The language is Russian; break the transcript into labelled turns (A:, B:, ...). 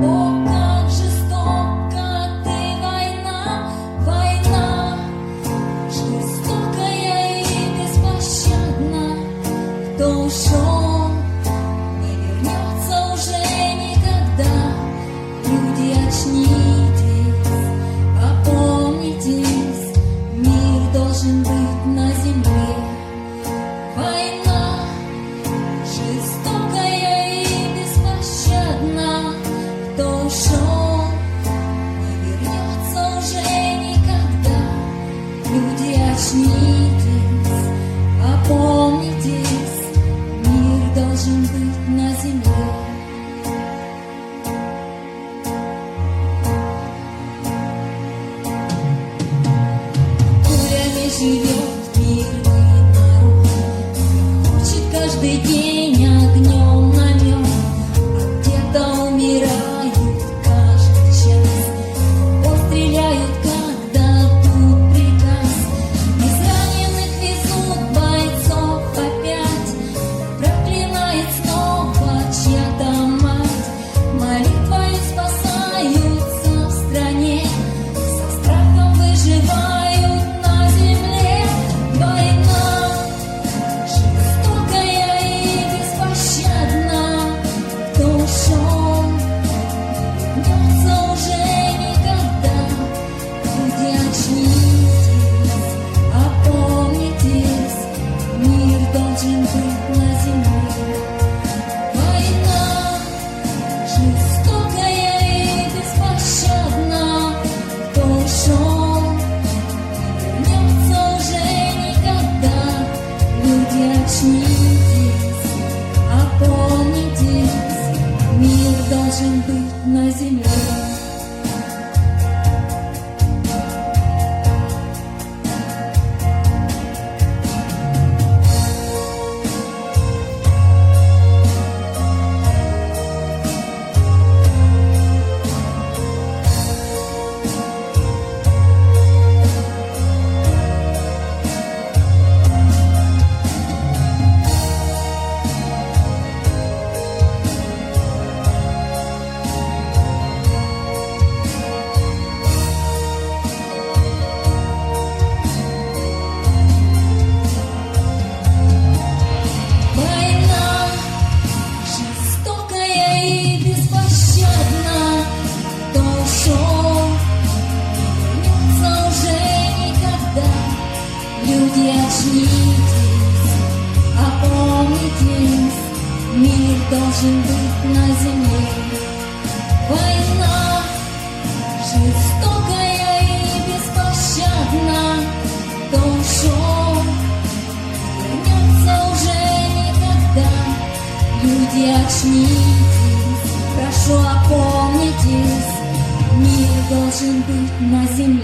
A: О, как жестока ты, война, война, жестокая и беспощадна. Кто ушел, не вернется уже никогда. Люди, очнитесь, опомнитесь, мир должен быть на земле. Война жестокая и беспощадна. Кто ушел, не вернется уже никогда. Люди, очнитесь, опомнитесь, мир должен быть на земле. Пулями живет мирный народ, хочет каждый день огнем намет, а где-то умирают каждый час. Постреляют, когда тут приказ. Из раненых везут бойцов опять, проклинает снова чья-то мать. Молитвою спасаются в стране, со страхом выживают на земле. Война жестокая и беспощадна. Кто ушел, не вернется уже никогда. Люди, очнитесь, опомнитесь, мир должен быть на земле. Война жестокая и беспощадна. Кто ушел, не вернется уже никогда. Люди, очнитесь, опомнитесь, мир должен быть на земле. Война жестокая и беспощадна. Кто ушел, не вернется уже никогда. Люди, очнитесь, опомнитесь, мир должен быть на земле. Война жестокая и беспощадна. Кто ушел, вернется уже никогда. Люди, очнитесь, прошу, опомнитесь, мир должен быть на земле.